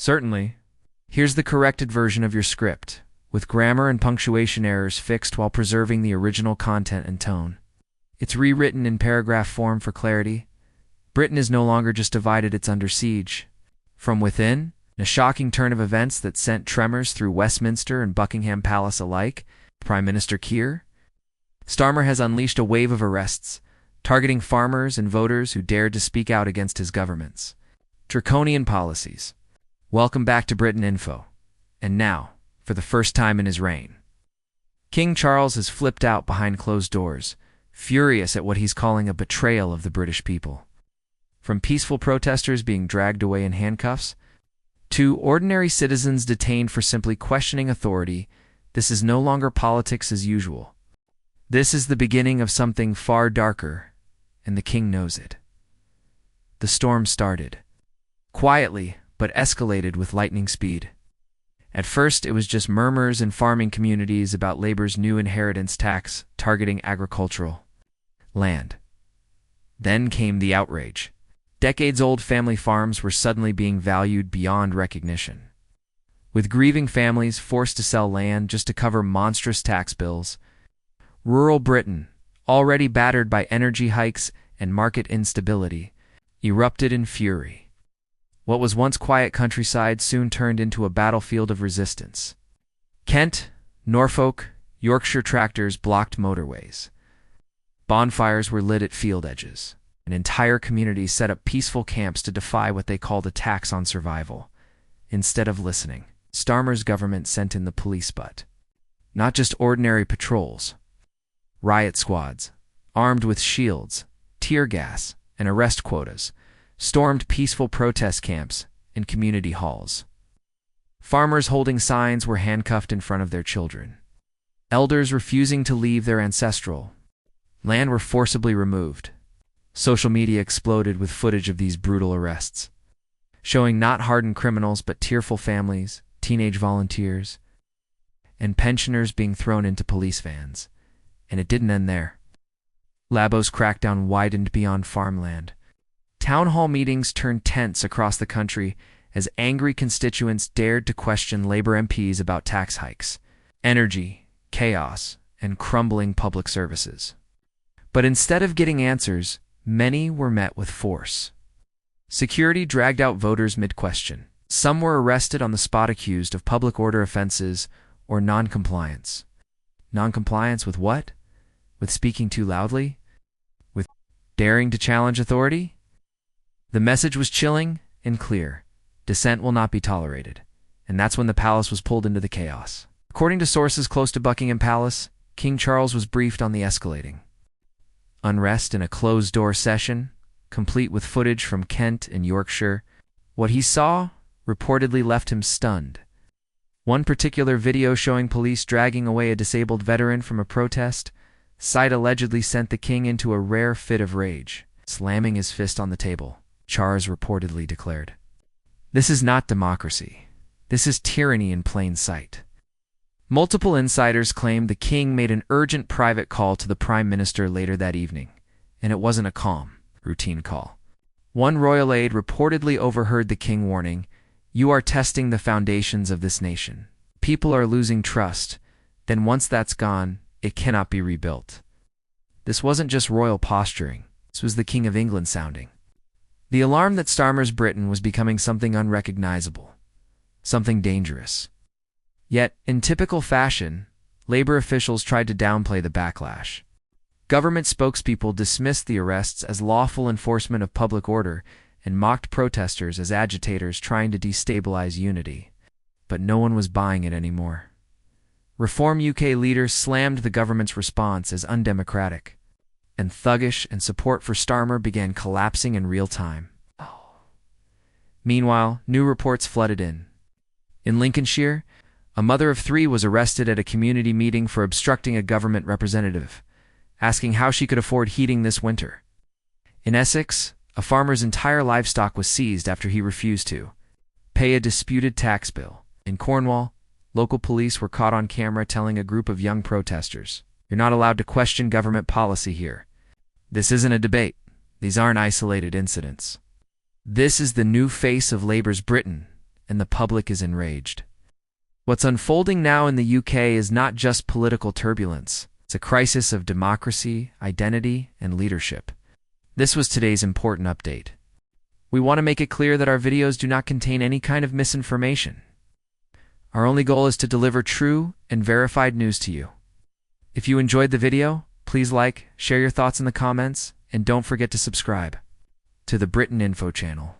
Certainly. Here's the corrected version of your script, with grammar and punctuation errors fixed while preserving the original content and tone. It's rewritten in paragraph form for clarity. Britain is no longer just divided, it's under siege. From within, in a shocking turn of events that sent tremors through Westminster and Buckingham Palace alike, Prime Minister Kier, Starmer has unleashed a wave of arrests, targeting farmers and voters who dared to speak out against his government's draconian policies. Welcome back to Britain Info. And now, for the first time in his reign, King Charles has flipped out behind closed doors, furious at what he's calling a betrayal of the British people. From peaceful protesters being dragged away in handcuffs, to ordinary citizens detained for simply questioning authority, this is no longer politics as usual. This is the beginning of something far darker, and the king knows it. The storm started quietly, but escalated with lightning speed. At first, it was just murmurs in farming communities about Labour's new inheritance tax targeting agricultural land. Then came the outrage. Decades-old family farms were suddenly being valued beyond recognition. With grieving families forced to sell land just to cover monstrous tax bills, rural Britain, already battered by energy hikes and market instability, erupted in fury. What was once quiet countryside soon turned into a battlefield of resistance. Kent, Norfolk, Yorkshire tractors blocked motorways. Bonfires were lit at field edges. An entire community set up peaceful camps to defy what they called a tax on survival. Instead of listening, Starmer's government sent in the police, but not just ordinary patrols. Riot squads, armed with shields, tear gas, and arrest quotas, stormed peaceful protest camps and community halls. Farmers holding signs were handcuffed in front of their children. Elders refusing to leave their ancestral land were forcibly removed. Social media exploded with footage of these brutal arrests, showing not hardened criminals but tearful families, teenage volunteers, and pensioners being thrown into police vans. And it didn't end there. Labo's crackdown widened beyond farmland. Town hall meetings turned tense across the country as angry constituents dared to question Labour MPs about tax hikes, energy, chaos, and crumbling public services. But instead of getting answers, many were met with force. Security dragged out voters mid-question. Some were arrested on the spot accused of public order offenses or non-compliance. Non-compliance with what? With speaking too loudly? With daring to challenge authority? The message was chilling and clear. Dissent will not be tolerated. And that's when the palace was pulled into the chaos. According to sources close to Buckingham Palace, King Charles was briefed on the escalating unrest in a closed-door session, complete with footage from Kent and Yorkshire. What he saw reportedly left him stunned. One particular video showing police dragging away a disabled veteran from a protest sight allegedly sent the king into a rare fit of rage, slamming his fist on the table. Charles reportedly declared, "This is not democracy. This is tyranny in plain sight." Multiple insiders claimed the king made an urgent private call to the prime minister later that evening, and it wasn't a calm, routine call. One royal aide reportedly overheard the king warning, "You are testing the foundations of this nation. People are losing trust. Then once that's gone, it cannot be rebuilt." This wasn't just royal posturing. This was the King of England sounding. The alarm that Starmer's Britain was becoming something unrecognizable, something dangerous. Yet, in typical fashion, Labour officials tried to downplay the backlash. Government spokespeople dismissed the arrests as lawful enforcement of public order and mocked protesters as agitators trying to destabilize unity. But no one was buying it anymore. Reform UK leaders slammed the government's response as undemocratic, and thuggish and support for Starmer began collapsing in real time. Meanwhile, new reports flooded in. In Lincolnshire, a mother of 3 was arrested at a community meeting for obstructing a government representative, asking how she could afford heating this winter. In Essex, a farmer's entire livestock was seized after he refused to pay a disputed tax bill. In Cornwall, local police were caught on camera telling a group of young protesters, "You're not allowed to question government policy here. This isn't a debate. These aren't isolated incidents. This is the new face of Labour's Britain, and the public is enraged. What's unfolding now in the UK is not just political turbulence. It's a crisis of democracy, identity, and leadership. This was today's important update. We want to make it clear that our videos do not contain any kind of misinformation. Our only goal is to deliver true and verified news to you. If you enjoyed the video, please like, share your thoughts in the comments, and don't forget to subscribe to the Britain Info channel.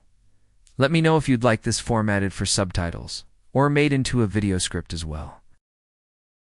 Let me know if you'd like this formatted for subtitles or made into a video script as well.